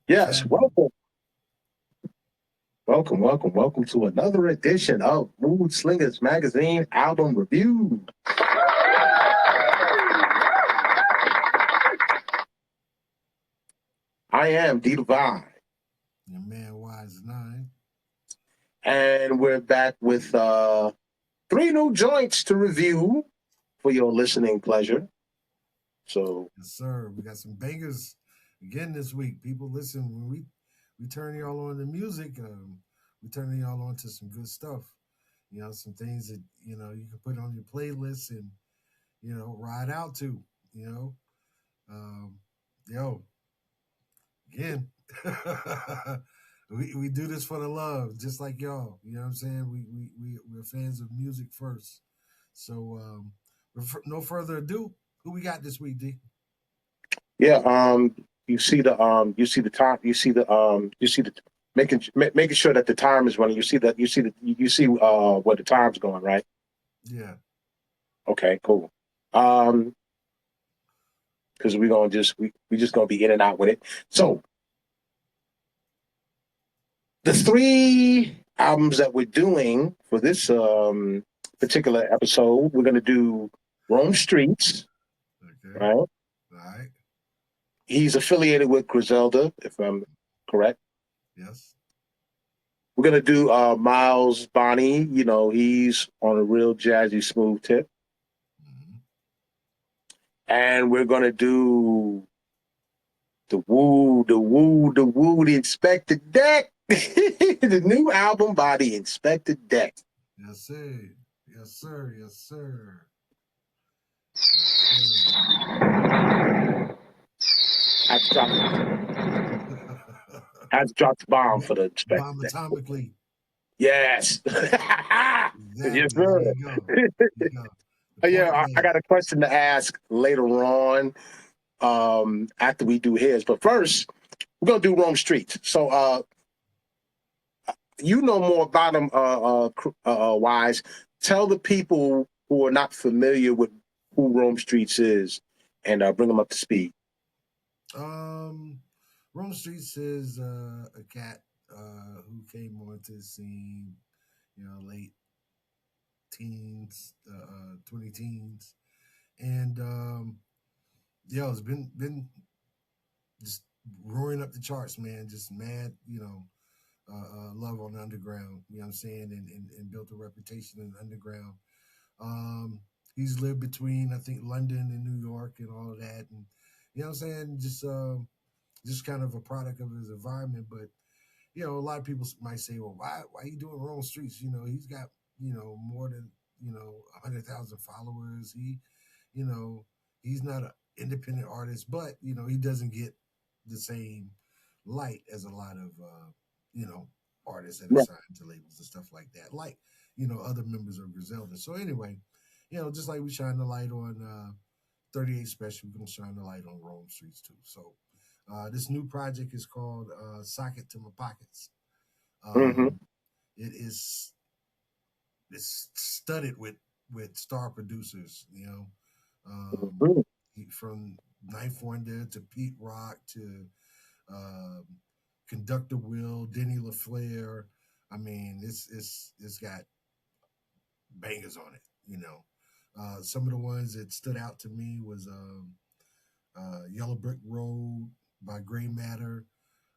Yes, Family. welcome to another edition of Moodslingerz Magazine Album Review. I am D Divine, Your man Wise Nine. and we're back with three new joints to review for your listening pleasure. So, Yes, sir. We got some bangers again this week. People, listen, when we turn y'all on to music, we turn y'all on to some good stuff. Some things that you can put on your playlist and ride out to. You know, um, yo, again, we do this for the love, just like y'all. You know what I'm saying? We're fans of music first. So, with no further ado, who we got this week, D? yeah, you see the making sure that the time is running. You see where the time's going, right? Yeah. Okay, cool. Um, because we just gonna be in and out with it. So the three albums that we're doing for this particular episode, we're gonna do Rome Streetz, Okay. right? All right. He's affiliated with Griselda, if I'm correct. Yes. We're gonna do Miles Bonny. You know, he's on a real jazzy, smooth tip, Hmm. and we're gonna do the Inspector Deck, the new album by the Inspector Deck. Yes, sir. Yes, sir. Yes, sir. Yes, sir. Had to drop, had to drop the bomb Bo- for the Inspector Bomb Deck. atomically. Yes, yes, Exactly. There sir. you go. There you go. The Yeah, point I man. got a question to ask later on after we do his, but first we're gonna do Rome Streets. So you know more about him, Wise. Tell the people who are not familiar with who Rome Streets is, and bring them up to speed. Um, Rome Streetz is a cat who came onto the scene, late teens, 20 teens, and it's been just roaring up the charts, man. Just mad, love on the underground. You know what I'm saying, and built a reputation in the underground. Um, he's lived between, I think, London and New York and all of that, and you know what I'm saying. Just kind of a product of his environment, but a lot of people might say, well, why are you doing Wrong Streets? He's got more than 100,000 followers. You know, he's not an independent artist, but he doesn't get the same light as a lot of you know artists that are Right. signed to labels and stuff like that, like other members of Griselda. So anyway, just like we shine the light on 38 Special, we're gonna shine the light on Rome Streets too. So this new project is called Socket to My Pockets. Mm-hmm. Um, it is it's studded with star producers. Um, Mm-hmm. from Knife Wonder to Pete Rock to um, Conductor Will, Denny LaFleur. I mean, it's got bangers on it. Some of the ones that stood out to me was Yellow Brick Road by Gray Matter,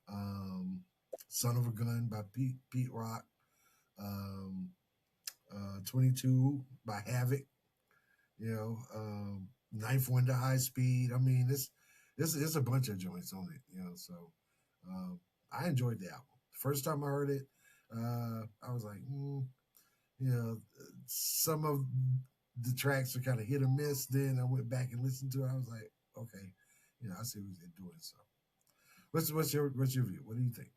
um, Son of a Gun by Pete Rock, um, 22 by Havoc, Knife Wonder High Speed. I mean, it's a bunch of joints on it, so I enjoyed the album. First time I heard it, I was like, some of the tracks are kind of hit or miss. Then I went back and listened to it. I was like, okay, I see what they're doing. So, what's your view? What do you think?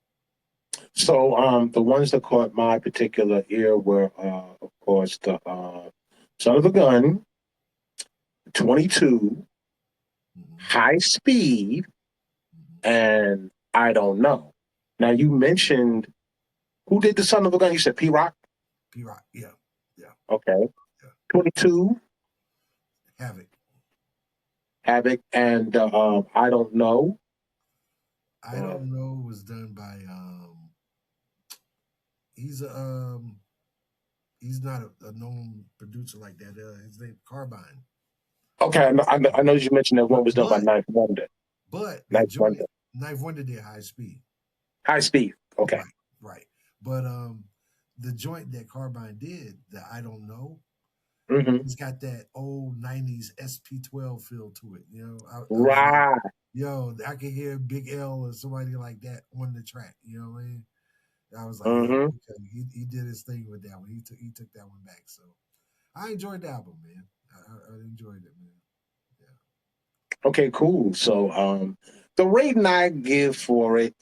So the ones that caught my particular ear were, of course, the Son of a Gun, 22, Mm-hmm. High Speed, Mm-hmm. and I Don't Know. Now you mentioned who did the Son of a Gun? You said P Rock. P Rock, yeah, yeah, Okay. yeah. 22, Havoc. Havoc, and I Don't Know. I don't know was done by he's a he's not a known producer like that. His name Carbine. Okay, I know you mentioned that one But was done by but Ninth Wonder. but the Ninth Wonder. joint Knife Wonder did High Speed. High Speed. Okay. Right, right. But the joint that Carbine did, that I don't know, Hmm. it's got that old '90s SP12 feel to it. You know, I was like, Right. yo, I can hear Big L or somebody like that on the track. You know what I mean? I was like, yo, Hmm. okay, he did his thing with that one. He took that one back. So I enjoyed the album, man. I enjoyed it, man. Yeah. Okay, cool. So the rating I give for it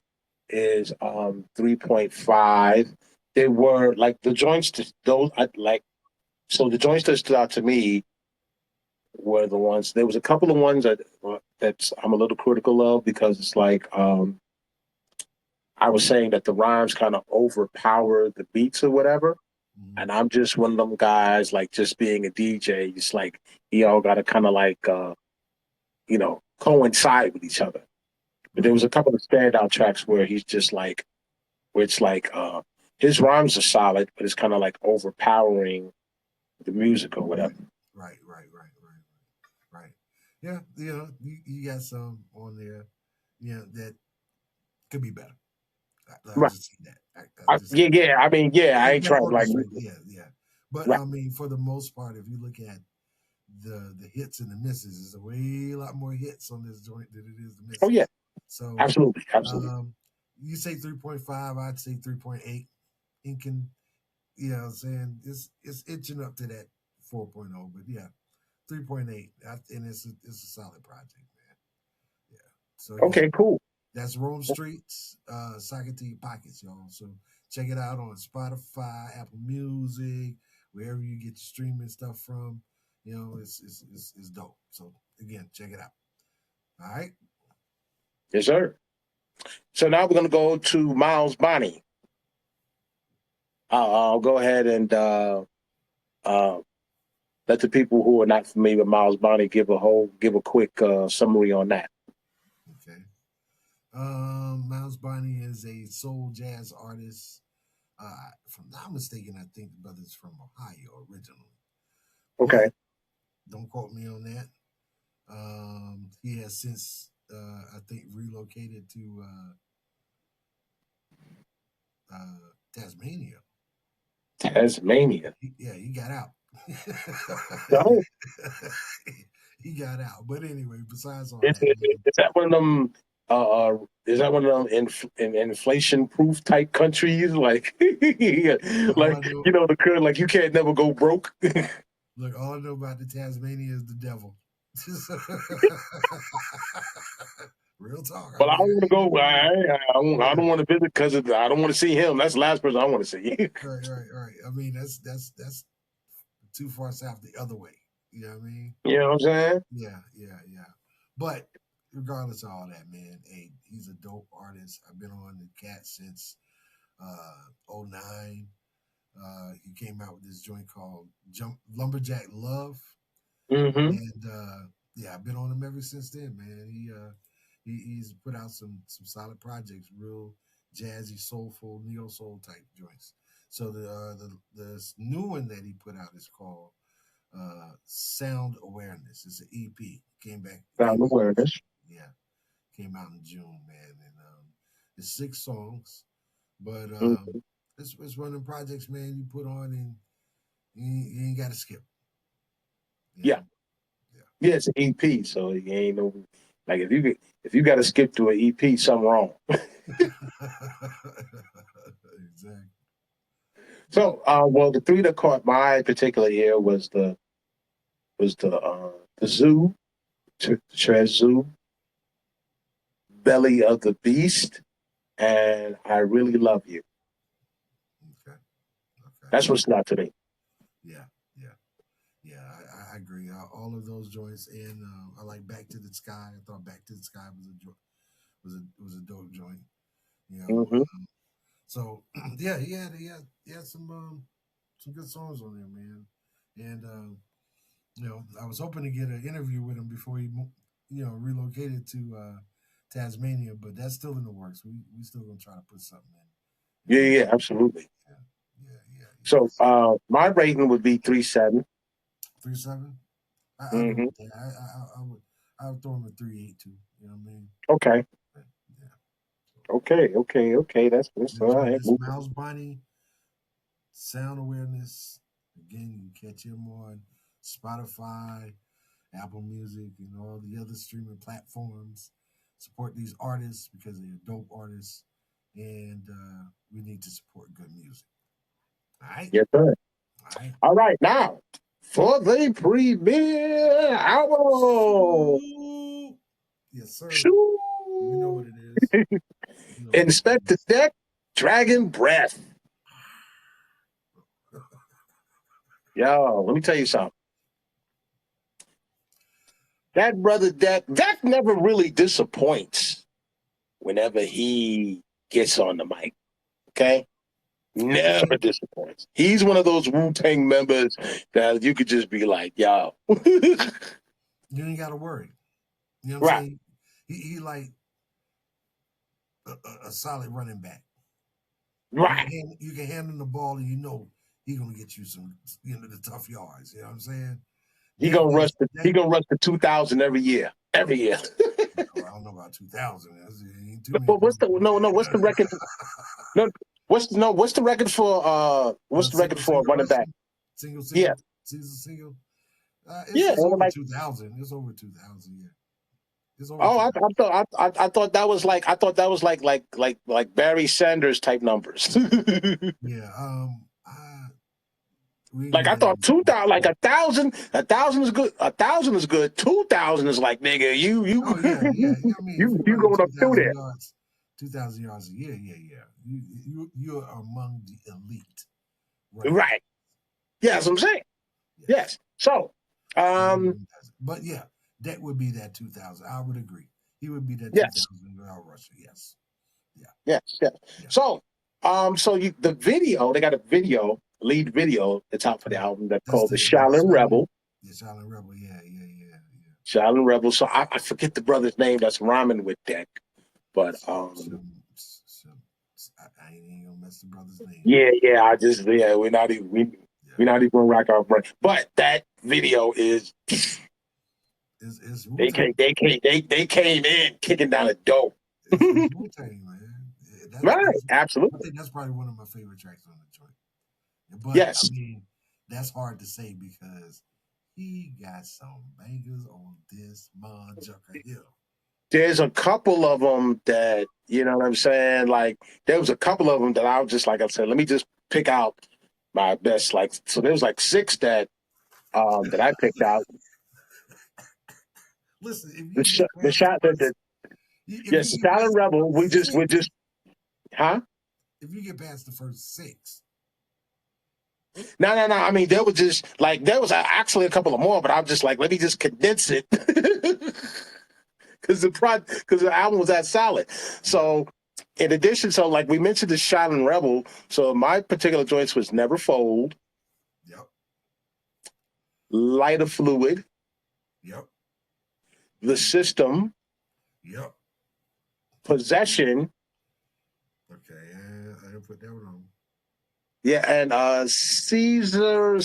is 3.5. They were like the joints to those I like so the joints that stood out to me were the ones there was a couple of ones that I'm a little critical of because it's like I was saying that the rhymes kind of overpower the beats or whatever. Mhm. And I'm just one of them guys, like just being a DJ, it's like you all gotta kinda like coincide with each other. But there Right, was a couple of standout tracks where he's just like where it's like his rhymes are solid, but it's kind of like overpowering the music or right, whatever. right. Yeah, you got some on there, that could be better. I'll Right. just say that. I'll just say Yeah, yeah. I mean, yeah, I it's ain't better trying to like orchestrated. Yeah, yeah. But right. I mean, for the most part, if you look at the hits and the misses, there's a way lot more hits on this joint than it is the Oh yeah, misses. So absolutely, absolutely. um, you say 3.5, I'd say 3.8. Inking, you know what I'm saying? It's itching up to that 4.0, but yeah, 3.8. And it's a solid project, man. Yeah. So Okay, again, cool. that's Rome Streets, Socket to Your Pockets, y'all. So check it out on Spotify, Apple Music, wherever you get your streaming stuff from. It's dope. So again, check it out. All right. Yes, sir. So now we're gonna go to Miles Bonny. I'll go ahead and uh, let the people who are not familiar with Miles Bonny give a quick summary on that. Okay. Miles Bonny is a soul jazz artist. If I'm not mistaken, I think the brother's from Ohio originally, Okay. but don't quote me on that. He has since, I think, relocated to Tasmania. Tasmania. Yeah, he got out. No, He got out. But anyway, besides all is, that, it, man. is that one of them? Is that one of them inflation-proof type countries? Like, All I know, the current, like you can't never go broke. look, all I know about the Tasmania is the devil. Real talk. I But I mean, don't want to go. I don't want to visit because I don't want to see him. That's the last person I want to see. right. I mean, that's too far south the other way. You know what I mean? You know what I'm saying? Yeah. But regardless of all that, man, hey, he's a dope artist. I've been on the cat since '09. He came out with this joint called Jump Lumberjack Love, Hmm. and yeah, I've been on him ever since then, man. He's put out some solid projects, real jazzy, soulful, neo soul type joints. So the new one that he put out is called Sound Awareness. It's an EP. Came Sound out in awareness. June. Yeah, came out in June, man, and it's 6 songs, but Mhm. it's one of them projects, man. You put on and you ain't got to skip. You Yeah, know, yeah. yeah. It's an EP, so you ain't no like if you got to skip to an EP, something wrong. Exactly. So, well, the three that caught my particular ear was the Zoo, Trez Zoo, Belly of the Beast, and I Really Love You. Okay. Okay. That's what's not to me. Yeah. Yeah. Yeah. I agree. All of those joints, and I like Back to the Sky. I thought Back to the Sky was a dope joint. You know. Hmm. So yeah, he had some good songs on there, man. And I was hoping to get an interview with him before he relocated to Tasmania, but that's still in the works. We still gonna try to put something in. Yeah, yeah, absolutely. Yeah, yeah. So my rating would be 3.7. 3.7. I go Mm-hmm. with that. I would throw him a 3.8 too. You know what I mean? Okay. Yeah. Okay. That's The all joint right. is Miles Bonny, Sound Awareness. Again, you can catch him on Spotify, Apple Music, and all the other streaming platforms. Support these artists because they're dope artists, and we need to support good music. All right, Yes, sir. all right. All right. Now for the premiere hour. Swoop. Yes, sir. You know Shoo. what it is. You know what it Inspect the is. deck. Dragon breath. Yo, let me tell you something. That brother Deck never really disappoints whenever he gets on the mic. Okay? Never disappoints. He's one of those Wu-Tang members that you could just be like, yo. You ain't got to worry. You know what I'm Right, saying? He like a solid running back. right. You can hand him the ball and you know he's gonna get you some the tough yards. You know what I'm saying? He That gonna rush was the that. he gonna rush the 2,000 every year. Every year. Well, I don't know about 2000. Ain't too many But what's people the do no, what's the record? that. No, what's the record for what's the record for Single running back? rushing, single Yeah. single single. Yeah. It's And over like, 2000. It's over 2000. Yeah, it's over oh, 2000. I thought that was like Barry Sanders type numbers. Yeah. We ain't Like gonna I get thought into 2,000, like sports. a thousand is good. 1,000 is good. 2,000 is like nigga, you Oh yeah, yeah. I mean, if you're you running going up through there. 2,000 yards a year, yeah. You're among the elite running back. Right. Yeah, that's what I'm saying. Yes. Yes. So, um, But yeah, that would be that 2,000. I would agree. He would be that yes, 2,000 without Russia. Yes. Yeah. yes. Yeah. So, the video, they got a lead video that's out for the album that's That's called The the Shaolin Rebel. Silent Rebel. Yeah. Shaolin Rebel. So I forget the brother's name that's rhyming with Deck. But I ain't even gonna mess the brother's name up. yeah, we're not even gonna rock our brain. But that video is It's Wu Tang. they came in kicking down a door. It's Wu Tang, man. Right, I absolutely. think that's probably one of my favorite tracks on the joint. But I Yes. mean, that's hard to say because he got some bangers on this motherfucker here. There's a couple of them that, you know what I'm saying? Like, there was a couple of them that I was just like I said, let me just pick out my best. Like, so there was like six that I picked out. Listen, if The you sh- get the past the shot first, if yes, you the get Silent past the Rebel. first We six, just huh? if you get past the first six, No. I mean, there was just like there was actually a couple of more, but I'm just like, let me just condense it because the album was that solid. yeah, So, in addition, so like we mentioned the Silent Rebel. So my particular joints was Never Fold, yep, Lighter Fluid, yep, The System, yep. Possession. Okay, I didn't put that one on. Yeah, and Caesar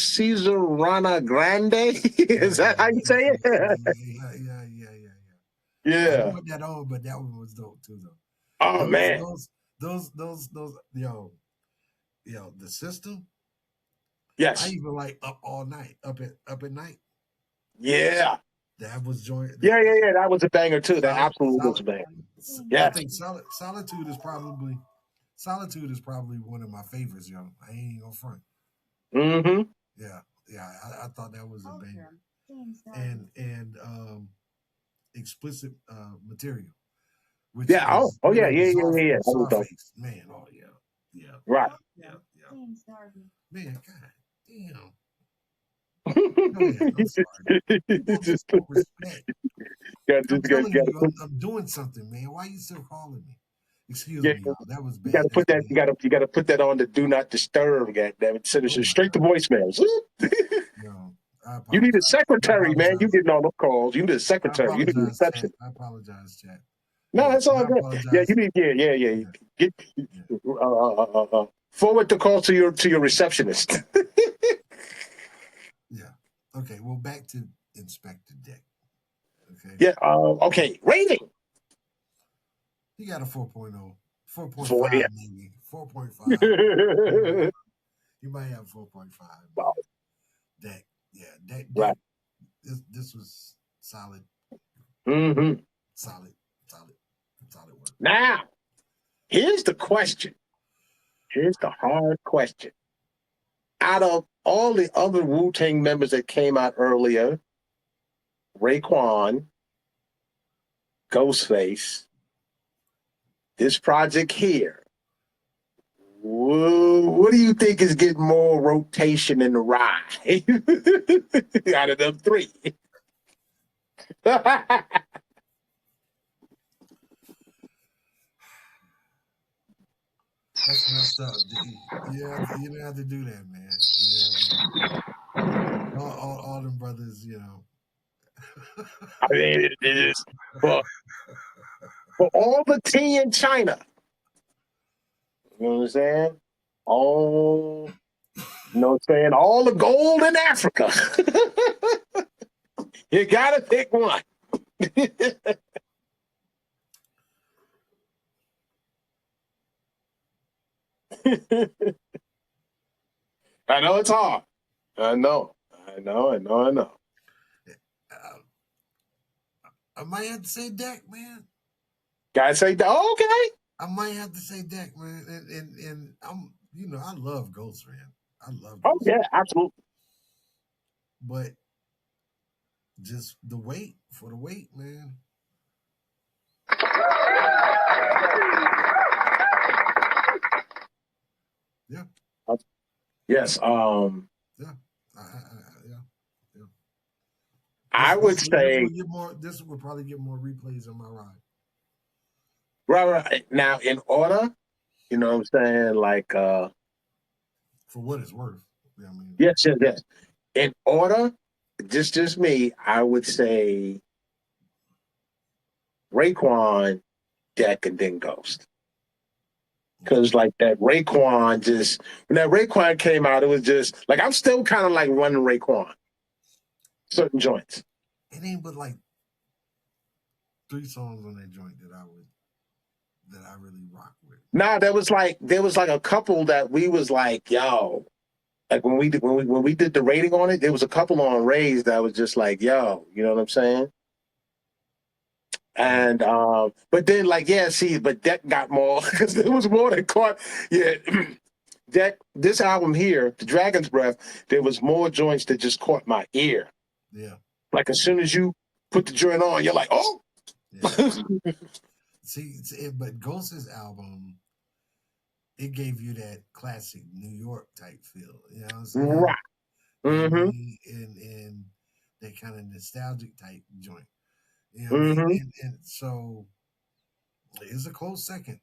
Rana Grande. Is that how you say it? Yeah. I didn't Yeah. put that on, but that one was dope too, though. Oh Those, man. those, those. The system. I Yes. even like up all night, up at night. Yeah. That was joint. Yeah. That was a banger too. That absolutely was Solid. a banger. I Yes. think solitude is probably one of my favorites, yo. I ain't even gonna front. Mm-hmm. Yeah, I thought that was a banger. And explicit material, which Yeah. is Oh yeah. with That was dope. Czarface. Man, oh yeah, Right. yeah. Man, god damn. Go ahead. I'm You sorry. People just just don't respect. I'm telling gotta you, put I'm doing something, man. Why are you still calling me? Excuse yeah, me, y'all. That was you bad. gotta That's put that bad. you gotta put that on the do not disturb. God damn it. Send it Oh my straight to god. voicemails. No, I You need a apologize. I secretary, man. You apologize. getting all the calls. You need a secretary. You need a reception. I apologize, chat. No, that's all I good. Yeah, you apologize. need. Yeah. Yeah, Get yeah, forward the call to your receptionist. yeah. Okay, well, back to Inspector Deck. Okay, Yeah. Okay. Rating. he got a 4.0, For yeah. 4.5 maybe, 4.5. You might have 4.5, Wow. man. Deck, yeah, Deck. Right. This was solid, Hmm. solid, solid, solid work. Now, here's the question. Here's the hard question. Out of all the other Wu Tang members that came out earlier, Raekwon, Ghostface, this project here, what do you think is getting more rotation in the ride out of them three? That's messed up. You don't have to do that, man. You don't have to do that. All them brothers, you know. I mean, it is for all the tea in China. You know what I'm saying? All you know what I'm saying? All the gold in Africa. You gotta pick one. I know it's hard. I know. I know. Uh, I might have to say Deck, man. Gotta say, oh, okay. I might have to say Deck, man. And I'm, I love Ghost, man. I love Oh, Ghost, yeah, absolutely. but just the weight for the weight, man. Yeah, Yes. yeah, yeah, yeah. I would This say, will get more. This will probably get more replays on my ride. right now, in order, you know what I'm saying? Like, For what it's worth. Yeah, I mean, yes. In order, just me, I would say Raekwon, Deck, and then Ghost. okay. Cause like that Raekwon just when that Raekwon came out, it was just like I'm still kind of like running Raekwon certain joints. It ain't but like 3 songs on that joint that I really rock with. Now there was like a couple that we was like, yo, like when we did the rating on it, there was a couple on Rays that was just like, yo, you know what I'm saying? Yeah. And but then like yeah, see, but Deck got more because there was more that caught yeah. Deck this album here, The Dragon's Breath, there was more joints that just caught my ear. Yeah. Like as soon as you put the joint on, you're like, oh. Yeah. But Ghost's album, it gave you that classic New York type feel. You know what I'm saying? Right. You know what I Mm-hmm. mean? And that kind of nostalgic type joint. You know what I mean? Mm-hmm. And so it's a close second.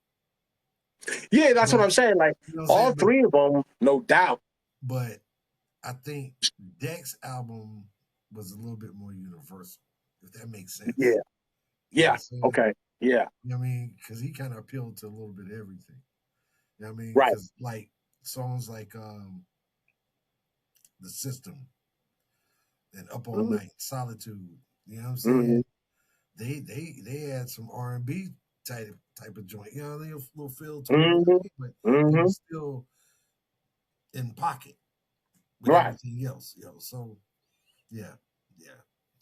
Yeah, that's what But I'm saying. Like you know what I'm all saying? But three of them, no doubt. but I think Deck's album was a little bit more universal, if that makes sense. Yeah. You know what I'm Yeah. saying? Okay. Yeah. You know what I mean? Because he kind of appealed to a little bit of everything. You know what I mean? Right. Because like songs like The System and Up All Mm-hmm. Night, Solitude, you know what I'm Mm-hmm. saying? They had some R&B type of joint. You know, they a little feel to them, Mm-hmm. but they were Mm-hmm. still in pocket with Right. everything else. So yeah, yeah,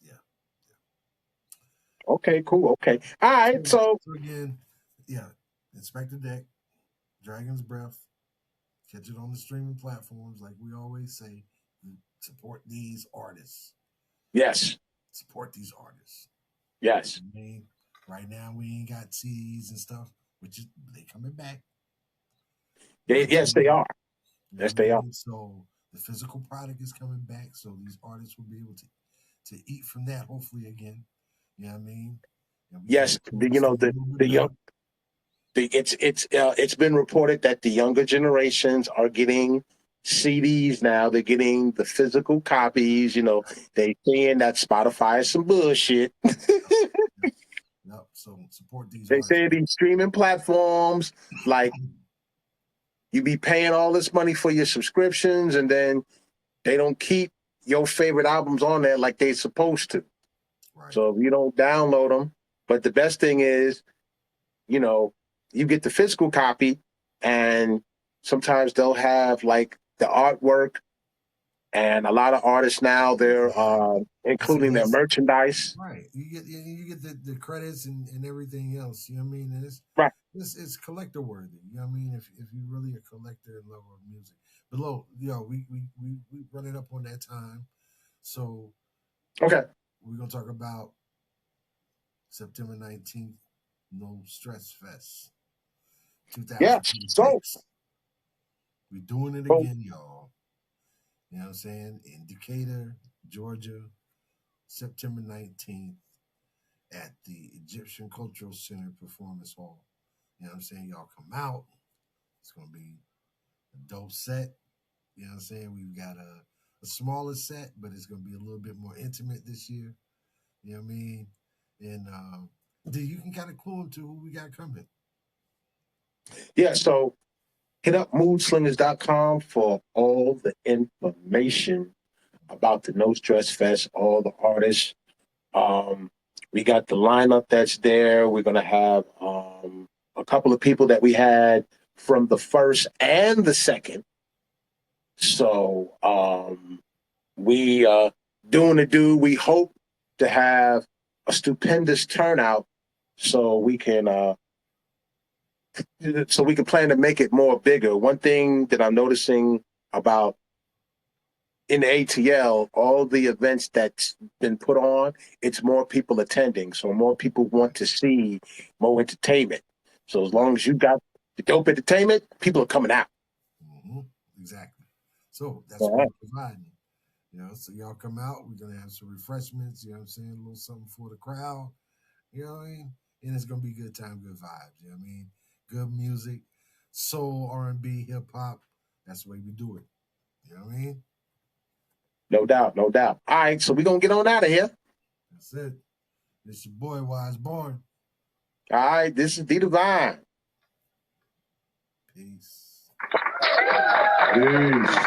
yeah. Okay. Cool. Okay. All right. So, So so again, yeah, Inspector Deck, Dragon's Breath. Catch it on the streaming platforms, like we always say. Support these artists. yes. Support these artists. Yes. I mean, right now we ain't got CDs and stuff, which is they coming back. But Yes, they are. you know what Yes, I they are. mean. So the physical product is coming back, so these artists will be able to eat from that hopefully again. You know what I mean? And we can Yes. promote stuff a little bit The young better. it's been reported that the younger generations are getting CDs now. They're getting the physical copies. You know, they saying that Spotify is some bullshit. Yep, Yep. So support these They artists. say these streaming platforms, like you be paying all this money for your subscriptions, and then they don't keep your favorite albums on there like they're supposed to. Right. So if you don't download them, but the best thing is, you know, you get the physical copy, and sometimes they'll have like the artwork, and a lot of artists now they're Exactly. See, including their that's merchandise. right. You get the credits and everything else. You know what I mean? And Right. it's collector worthy. You know what I mean? If you're really a collector and lover of music. But look, we running up on that time. So Okay. we're gonna talk about September 19th, No Stress Fest Yes. So, 2026. We're doing it so again, y'all. You know what I'm saying? In Decatur, Georgia, September 19th at the Egyptian Cultural Center Performance Hall. You know what I'm saying? Y'all come out. It's going to be a dope set. You know what I'm saying? We've got a smaller set, but it's going to be a little bit more intimate this year. You know what I mean? And you can kind of clue them to who we got coming. yeah. So hit up moodslingers.com for all the information about the No Stress Fest, all the artists. Um, we got the lineup that's there. We're going to have a couple of people that we had from the first and the second. So we doing the do. We hope to have a stupendous turnout so we can plan to make it more bigger. One thing that I'm noticing about in the ATL, all the events that's been put on, it's more people attending. So more people want to see more entertainment. So as long Right. as you got the dope entertainment, people are coming out. Mm-hmm. Exactly. So that's All what right. we're providing. You know, so y'all come out. We're gonna have some refreshments. You know what I'm saying? A little something for the crowd. You know what I mean? And it's gonna be good time, good vibes. You know what I mean? Good music, soul, R&B, hip hop. That's the way we do it. You know what I mean? No doubt, no doubt. All right, so we're gonna get on out of here. That's it. It's your boy Wise Born. All right, this is D Divine. Peace. Peace.